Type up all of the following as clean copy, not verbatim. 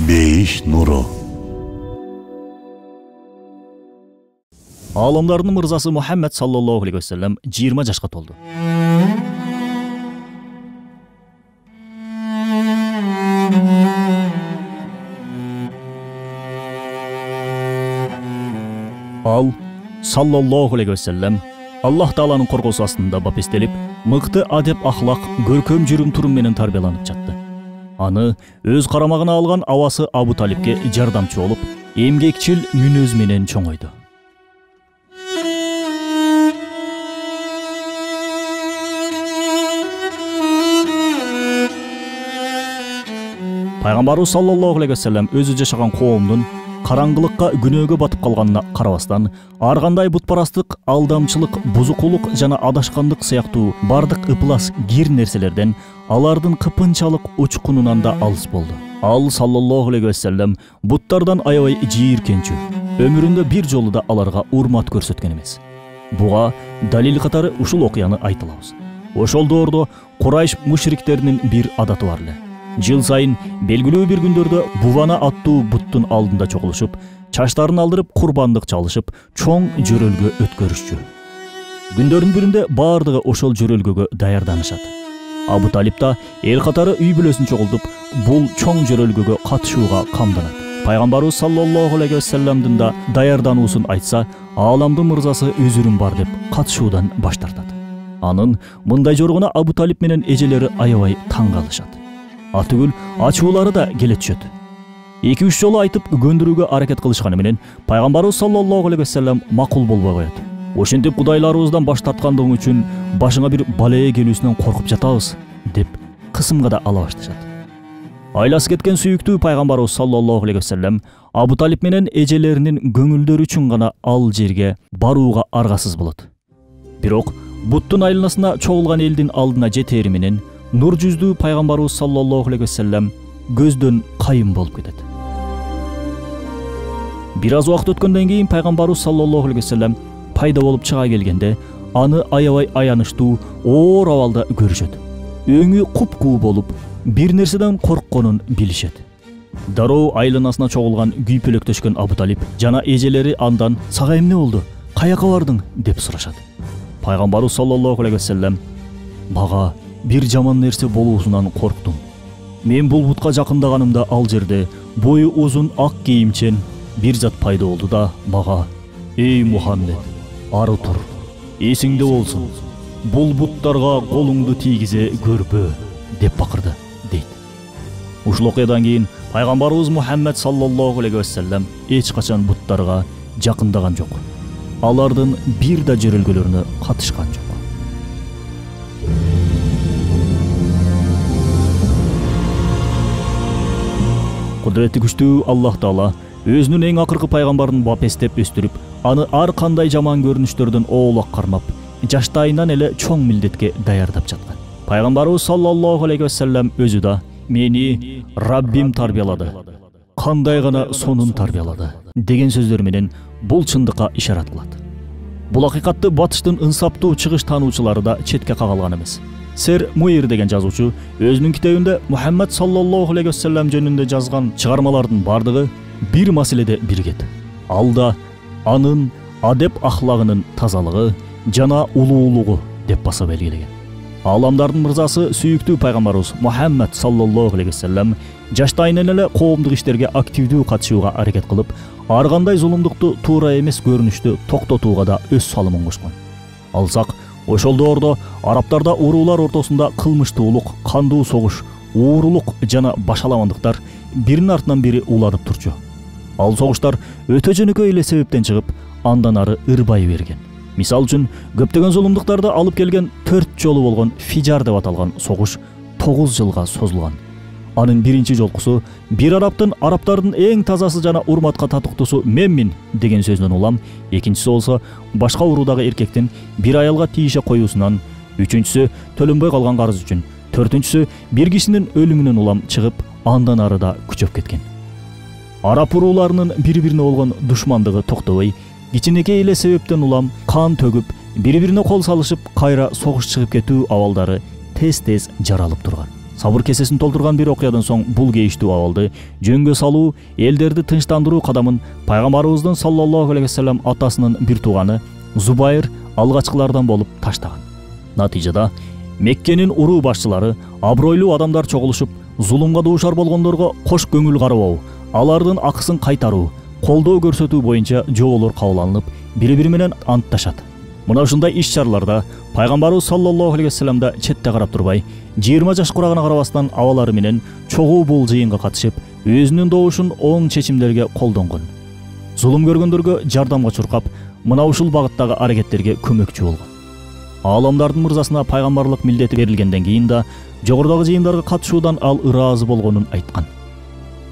Бейиш нуру. Аламдардын мырзасы Мухаммед саллаллаху алейхи вассалам 20 жашка толду. Ал саллаллаху алейхи вассалам Аллах Тааланын коргосу астында бапестелип, мыкты адеп ахлак, көркөм жүрүм турум менен тарбияланып жатты. Аны өз карамагына алган абасы Абу Талипке жардамчы болуп, эмгекчил мүнөз менен чоңойду. Пайгамбарыбыз саллаллаху алейхи вассалам өзү жашаган коомдун караңгылыкка, күнөөгө батып калганына карабастан, ар кандай бутпарастык, алдамчылык, бузукулук жана адашкандык сыяктуу бардык ыплас кир нерселерден алардын кыпынчалык учкунунан да алыс болду. Ал саллаллаху алейхи вассалам буттардан аябай жийиркенчү, өмүрүндө бир жолу да аларга урмат көрсөткөн эмес. Буга далил катары ушул окуяны айтылабыз. Ошол доордо Курайш мушриктеринин бир адаты бар эле. Жыл сайын белгилүү бир күндөрдө Бувана аттуу буттун алдында чогулушуп, чачтарын алдырып, курбандык чалышып, чоң жөрөлгө өткөрүшчү. Күндөрдүн биринде баардыгы ошол жөрөлгөгө даярданышат. Абу Талип да эл катары үй бүлөсүн чогултуп, бул чоң жөрөлгөгө катышууга камданат. Пайгамбарыбыз саллаллаху алейхи вассаламдын да даярдануусун айтса, ааламдын мырзасы өзүрүм бар деп катышуудан баш тартат. Анын мындай жоргону Абу Талип менен эжелери аябай таң калышат. Атүгүл ачуулары да келе түшөт. 2-3 жолу айтып көндүрүүгө аракет кылышканы менен Пайгамбарыбыз саллаллаху алейхи вассалам макул болбой коет. Ошентип кудайларыбыздан баш тарткандыгың үчүн башыңа бир балее келүүсүнөн коркуп жатабыз деп кысымга да ала башташат. Айласы кеткен сүйүктүү Пайгамбарыбыз саллаллаху алейхи вассалам Абу Талип менен эжелеринин көңүлдөрү үчүн гана ал жерге барууга аргасыз болот. Бирок буттун айланасына чогулган элдин алдына жетери менен нур жүздүү Пайгамбарыбыз саллаллаху алейхи вассалам көздөн кайым болуп кетет. Бир аз убакыт өткөндөн кийин Пайгамбарыбыз саллаллаху алейхи вассалам пайда болуп чыга келгенде, аны аябай аянычтуу, оор абалда көрүшөт. Өңү куп-куу болуп, бир нерседен коркконун билишет. Дароо айланасына чогулган күйпөлөктөшкөн Абу Талип жана эжелери андан "Сага эмне болду? Каяка бардың?" деп сурашат. Пайгамбарыбыз саллаллаху алейхи вассалам "Мага бир жаман нерсе болуусунан корктум. Мен бул бутка жакындаганымда ал жерде бою узун ак кийимчен бир зат пайда болду да мага: "Эй Мухаммед, ары тур. Эсиңде болсун. Бул буттарга колуңду тийгизе көрбө" деп бакырды", дейт. Ушул окуядан кийин Пайгамбарыбыз Мухаммед саллаллаху алейхи вассалам эч качан буттарга жакындаган жок. Алардын бир да жөрөлгөлөрүнө катышкан жок. Кудуретти күчтүү Аллах Таала өзүнүн эң акыркы пайгамбарын бапестеп өстүрүп, аны ар кандай жаман көрүнүштөрдөн оолак кармап, жаштайынан эле чоң милдетке даярдап жаткан. Пайгамбарыбыз саллаллаху алейхи вассалам өзү да "Мени Раббим тарбиялады, кандай гана сонун тарбиялады" деген сөздөр менен бул чындыкка ишарат кылат. Бул акыйкатты батыштын ынсаптуу чыгыш таануучулары да четке кагалган эмес. Сэр Муир деген жазуучу өзүнүн китебинде Мухаммед саллаллаху алейхи вассалам жөнүндө жазган чыгармалардын бардыгы бир маселеде биригет. Ал да анын адеп ахлагынын тазалыгы жана улуулугу деп баса белгилеген. Аламдардын мырзасы сүйүктүү пайгамбарыбыз Мухаммед саллаллаху алейхи вассалам жаштайынан эле коомдук иштерге активдүү катышууга аракет кылып, ар кандай зулумдукту туура эмес көрүнүштү токтотууга да өз салымын кошкон. Алсак, ошол доордо арабтарда уруулар ортосунда кылмыштуулук, кандуу согуш, уурулук жана башаламандыктар биринин артынан бири уладып турчу. Ал согуштар өтө жөнөкөй эле себептен чыгып, андан ары ырбай берген. Мисал үчүн, көптөгөн зулумдуктарды алып келген 4 жолу болгон Фижар деп аталган согуш 9 жылга созулган. Анын биринчи жолкусу бир араптардын эң тазасы жана урматка татыктуусу менмин деген сөзүнөн улам, экинчиси болсо башка уруудагы эркектин бир аялга тийише коюусунан, үчүнчүсү төлөнбөй калган карыз үчүн, төртүнчүсү бир кишинин өлүмүнөн улам чыгып, андан ары да күчөп кеткен. Араб урууларынын бири-бирине болгон душмандыгы токтобой, кичинекей эле себептен улам кан төгүп, бири-бирине кол салышып, кайра согуш чыгып кетүү абалдары тез-тез жаралып турган. Сабыр кесесин толтурган бир окуядан соң бул кейиштүү абалды жөнгө салуу, элдерди тынчтандыруу кадамын пайгамбарыбыздын саллаллаху алейхи вассалам атасынын бир тууганы Зубайр алгачкылардан болуп таштаган. Натыйжада Меккенин уруу башчылары абройлуу адамдар чогулушуп, зулумга дуушар болгондорго кош көңүл карабоо, алардын акысын кайтаруу, колдоо көрсөтүү боюнча жоболор кабыл алынып, бири-бири менен антташат. Мына ушундай иш-чараларда пайгамбарыбыз саллаллаху алейхи вассалам да четте карап турбай, 20 жаш курагына карабастан абалары менен чогуу бул жыйынга катышып, өзүнүн добушун оң чечимдерге колдонгон. Зулум көргөндөргө жардамга чуркап, мына ушул багыттагы аракеттерге көмөкчү болгон. Аламдардын мырзасына пайгамбарлык милдети берилгенден кийин да жогорудагы жыйындарга катышуудан ал ыраазы болгонун айткан.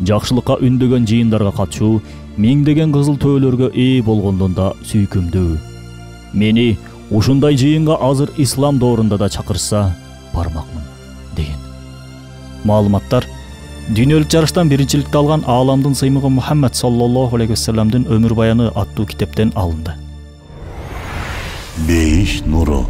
Жакшылыкка үндөгөн жыйындарга катышуу миңдеген кызыл төөлөргө ээ болгондон да сүйкүмдүү. Мени ушундай жыйынга азыр ислам доорунда да чакырса бармакмын деген. Маалыматтар дүйнөлүк жарыштан биринчиликти алган ааламдын сыймыгы Мухаммад саллаллаху алейхи вассаламдын өмүр баяны аттуу китептен алынды. Бейиш нуру.